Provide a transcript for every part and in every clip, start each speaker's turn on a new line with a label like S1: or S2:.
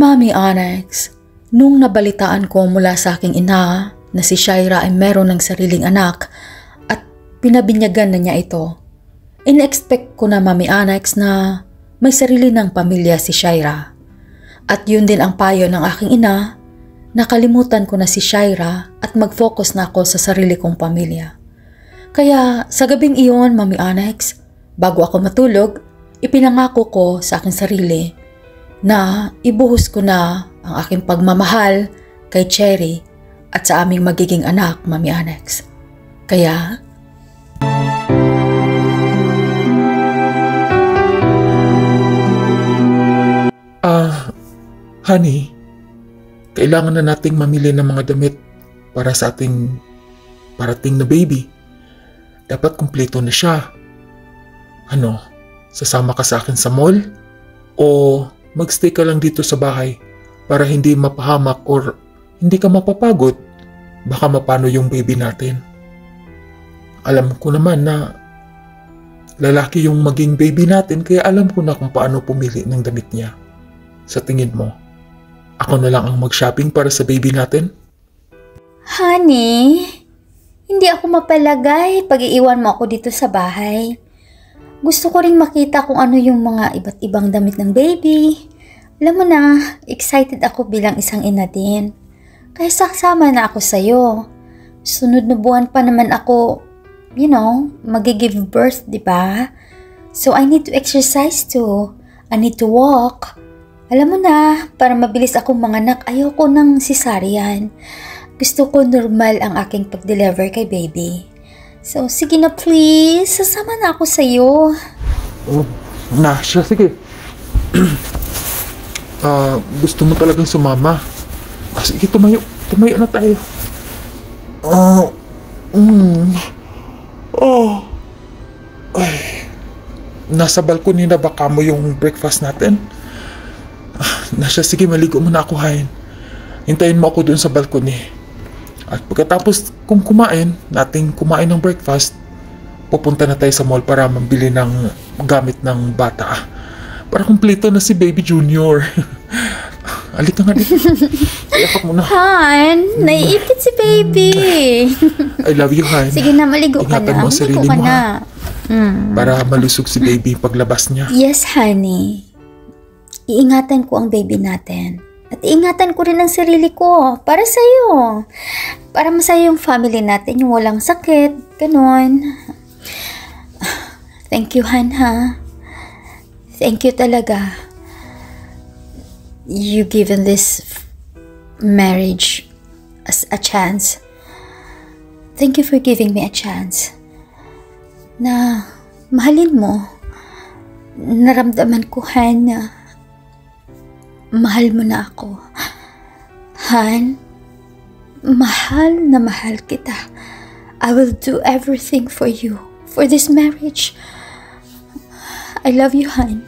S1: Mami Onyx, nung nabalitaan ko mula sa aking ina na si Shaira ay meron ng sariling anak at pinabinyagan na niya ito, in-expect ko na Mami Onyx na may sarili ng pamilya si Shaira. At yun din ang payo ng aking ina, nakalimutan ko na si Shaira at mag-focus na ako sa sarili kong pamilya. Kaya sa gabing iyon, Mami Onyx, bago ako matulog, ipinangako ko sa aking sarili na ibuhos ko na ang aking pagmamahal kay Cherry at sa aming magiging anak, Mami Onyx. Kaya,
S2: honey, kailangan na nating mamili ng mga damit para sa ating parating na baby. Dapat kumpleto na siya. Ano, sasama ka sa akin sa mall? O magstay ka lang dito sa bahay para hindi mapahamak or hindi ka mapapagod? Baka mapano yung baby natin. Alam ko naman na lalaki yung maging baby natin, kaya alam ko na kung paano pumili ng damit niya. Sa tingin mo, ako na lang ang mag-shopping para sa baby natin?
S3: Honey, hindi ako mapalagay pag iiwan mo ako dito sa bahay. Gusto ko ring makita kung ano yung mga iba't ibang damit ng baby. Alam mo na, excited ako bilang isang ina din. Kaya sasama na ako sa'yo. Sunod na buwan pa naman ako, mag-give birth, di ba? So I need to exercise too. I need to walk. Alam mo na, para mabilis akong manganak, ayoko ng cesarean. Gusto ko normal ang aking pag-deliver kay baby. So, sige na please, sasama na ako sa'yo.
S2: Oh, siya, sige. Gusto mo talagang sumama? Sige, tumayo na tayo. Ay, nasa balcony na ba kamo yung breakfast natin? Nasya, sige, maligo muna ako, Hain. Hintayin mo ako dun sa balcony. At pagkatapos kung kumain ng breakfast, pupunta na tayo sa mall para mabili ng gamit ng bata. Para kumpleto na si Baby Junior. Alika nga dito. Iyak muna.
S3: Han, naiipit si baby.
S2: I love you, Han.
S3: Sige na, maligo ka
S2: Ingatan
S3: na.
S2: mo ang sarili
S3: Maligo ka
S2: mo,
S3: na.
S2: Para malusog si baby paglabas niya.
S3: Yes, honey. Iingatan ko ang baby natin. At iingatan ko rin ang sarili ko para sa'yo. Para masaya yung family natin, yung walang sakit, ganon. Thank you, Han, ha? Thank you talaga. You given this marriage as a chance. Thank you for giving me a chance. Na mahalin mo. Naramdaman ko, Han, na mahal mo na ako. Han, mahal na mahal kita. I will do everything for you, for this marriage. I love you, Han.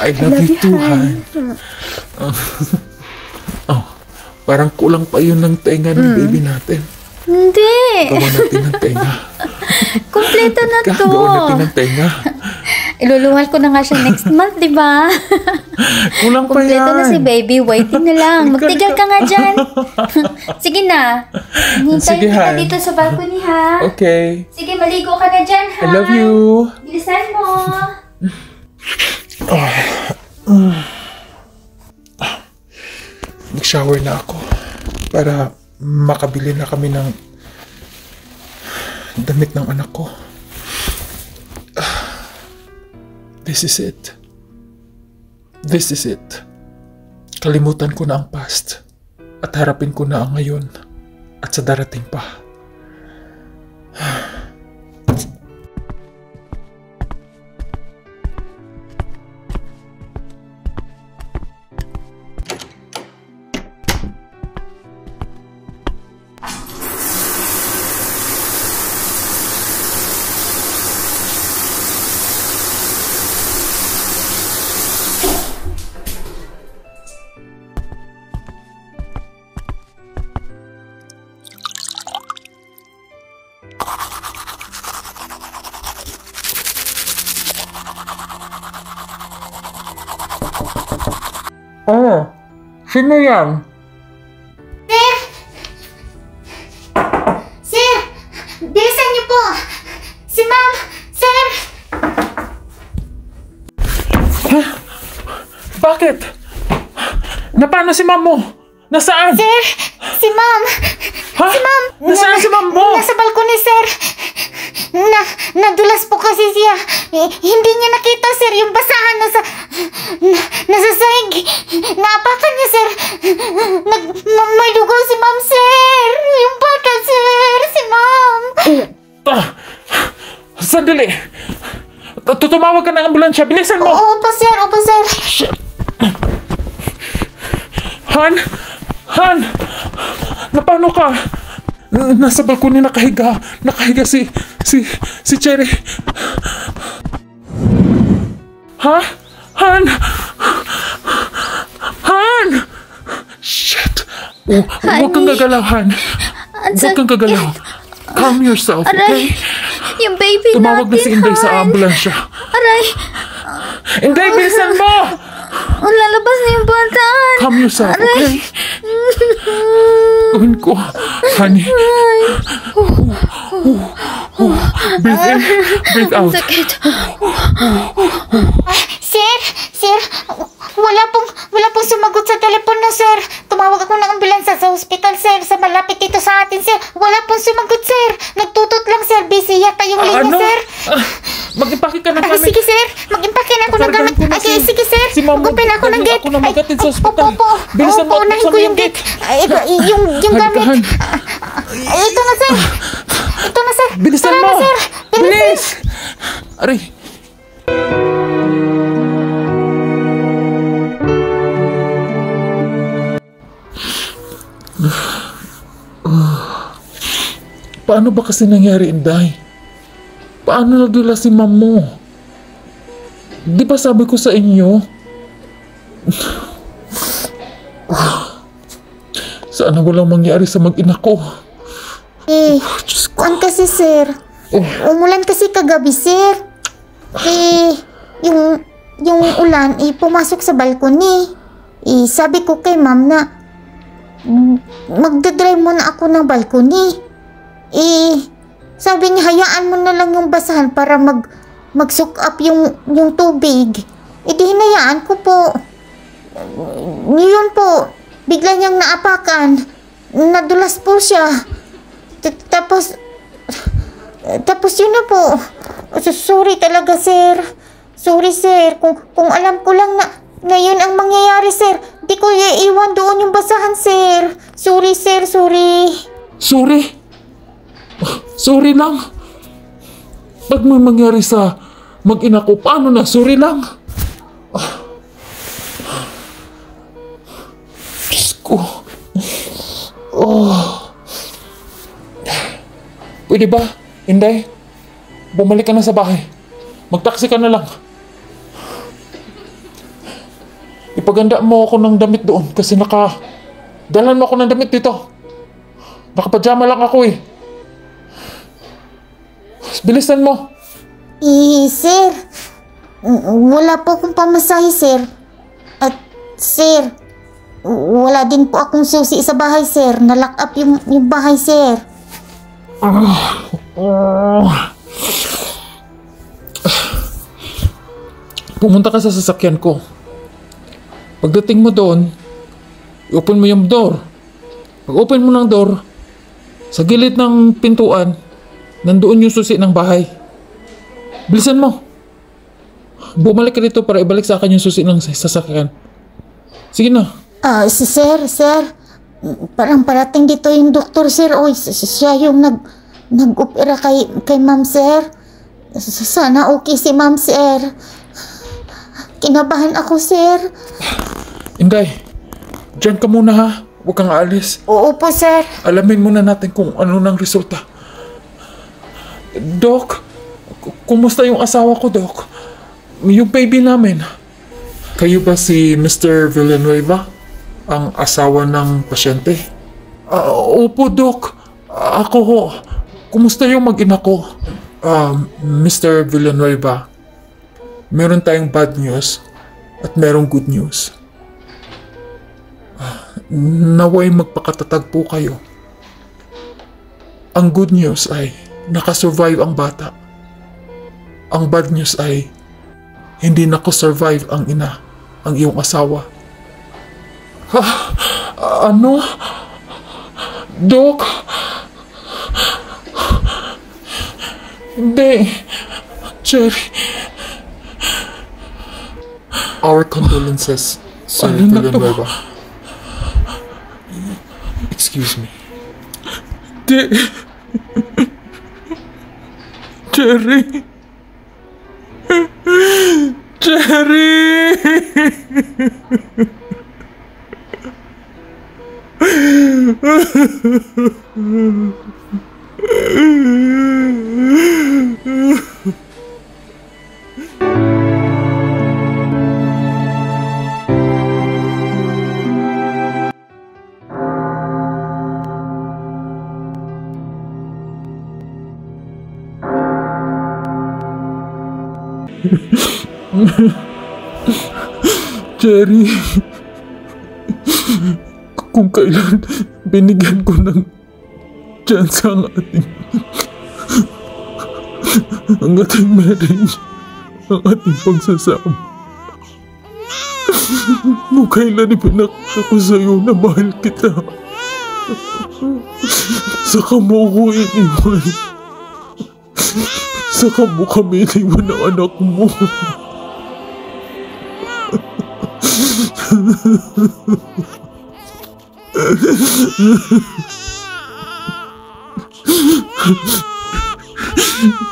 S2: I love you too, Han. Parang kulang pa yun ng tenga ng baby natin.
S3: Hindi.
S2: Gawa natin ng tenga.
S3: Kompleto na to.
S2: Gawa natin ng tenga.
S3: Iluluwal ko na nga siya next month, di ba?
S2: Kulang pa yan.
S3: Kompleto na si baby. Waiting na lang. Magtigal ka nga dyan. Sige na. Hintayin kita dito sa balcony, ha?
S2: Okay.
S3: Sige, maligo ka na dyan, ha?
S2: I love you.
S3: Bilisan mo.
S2: Nag-shower na ako para makabili na kami ng damit ng anak ko. This is it. This is it. Kalimutan ko na ang past at harapin ko na ang ngayon at sa darating pa. Oh, sino yan?
S3: Sir! Bilisan niyo po! Si ma'am! Sir!
S2: Ha? Bakit? Paano si ma'am mo? Nasaan?
S3: Sir! Si ma'am!
S2: Ha?
S3: Si ma'am!
S2: Nasaan si ma'am mo?
S3: Nasa balkoni, sir! Nadulas po kasi siya. Hindi niya nakita, sir, yung basahan nasa sahig. Naapakan niya, sir. May dugo si ma'am, sir. Yung bata, sir. Si ma'am.
S2: Sandali. Tumawag ka ng ambulansya. Bilisan mo.
S3: Opo, sir. Opo, sir.
S2: Han? Han? Paano ka? Nasa balkoni nakahiga. Nakahiga si Cherry. Ha? Han? Han? Shit. Huwag kang gagalaw, Han. Huwag kang gagalaw. Calm yourself, okay?
S3: Yung baby
S2: Tumawag na si Inday sa ambulansya.
S3: Aray!
S2: Inday, bilisan mo!
S3: Lalabas na yung bata.
S2: Calm yourself, okay? Gawin ko, honey. Breathe in, breathe out.
S3: Sakit. Sir, wala pong sumagot sa telepono, sir. Tumawag ako ng ambulansya sa hospital, sir, sa malapit dito sa atin, sir. Wala pong sumagot, sir. Nagtutot lang, sir. Busy yata yung linya, sir.
S2: Mag-impake ka ng gamit.
S3: Sige, sir. Mag-impake na ako ng gamit. Sige, sir.
S2: Si Ma'am,
S3: Mag-open ako ng gate.
S2: ako na magatid sa ospital.
S3: Opo.
S2: Bilisan mo,
S3: Unahin
S2: buksan
S3: ko
S2: mo
S3: yung gate. Yung gamit. Ito na, sir.
S2: Bilisan
S3: Tara
S2: mo!
S3: na, sir.
S2: Bilis! Aray! Paano ba kasi nangyari, Inday? Paano nadula si ma'am mo? Di ba sabi ko sa inyo? Sana walang mangyari sa mag-ina ko. Diyos ko.
S3: Kuan kasi, sir. Umulan kasi kagabi, sir. Yung ulan, pumasok sa balkoni. Sabi ko kay ma'am na magdadrive muna ako ng balkoni. Sabi niya, hayaan mo na lang yung basahan para mag-soak up yung tubig. Di hinayaan ko po. Yun po, bigla niyang naapakan. Nadulas po siya. Tapos yun na po. Sorry talaga, sir. Sorry, sir. Kung alam ko lang na ngayon ang mangyayari, sir, di ko iiwan doon yung basahan, sir. Sorry, sir. Sorry.
S2: Sorry? Sorry lang. Pag may mangyari sa mag-ina ko, paano na? Sorry lang. Diyos ko. Pwede ba, Inday? Bumalik ka na sa bahay. Mag-taxi ka na lang. Ipaganda mo ako ng damit doon kasi dalan mo ako ng damit dito. Nakapajama lang ako eh. Bilisan mo.
S3: Sir, wala po akong pamasahe, sir. At, sir, wala din po akong susi sa bahay, sir. Nalock up yung bahay, sir.
S2: Pumunta ka sa sasakyan ko. Pagdating mo doon, i-open mo yung door. Pag-open mo ng door, sa gilid ng pintuan, nandoon yung susi ng bahay. Bilisan mo. Bumalik ka dito para ibalik sa akin yung susi ng sasakyan. Sige na.
S3: Sir, parang parating dito yung doktor, sir. Siya yung nag-opera kay ma'am, sir. Sana okay si ma'am, sir. Kinabahan ako, sir.
S2: Inday, dyan ka muna ha. Huwag kang aalis.
S3: Oo po, sir.
S2: Alamin muna natin kung ano nang resulta. Doc, kumusta yung asawa ko, Doc? Yung baby namin. Kayo ba si Mr. Villanueva? Ang asawa ng pasyente? Opo, Doc. Ako ho. Kumusta yung mag-ina ko? Mr. Villanueva, meron tayong bad news. At merong good news. Naway magpakatatag po kayo. Ang good news ay nakasurvive ang bata. Ang bad news ay hindi nakasurvive ang ina, ang iyong asawa. Ano? Dok? Hindi. Cherry. Our condolences, Sir Villanueva. Excuse me. Cherry. Cherry. Cherry, kung kailan binigyan ko ng chance ang ating marriage, ang ating pagsasama. Kung kailan ipinakita ko sa'yo na mahal kita, saka mo ko iniwan. Saka mo kami iniwan ng anak mo.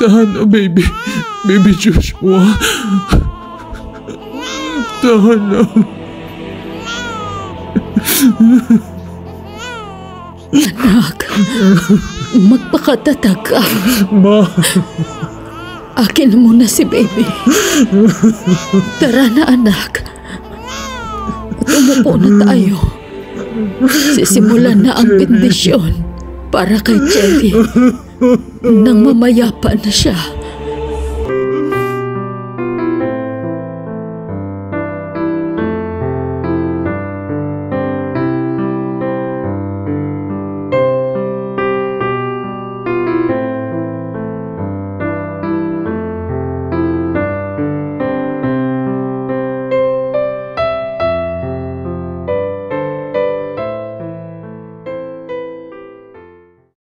S2: Tahan na, baby. Baby Joshua. Tahan na.
S1: Anak, magpakatatag ka.
S2: Ma.
S1: Akin mo na si baby. Tara na, anak. Tumupo na tayo. Sisimulan na ang bendisyon para kay Cherry nang mamayapa na siya.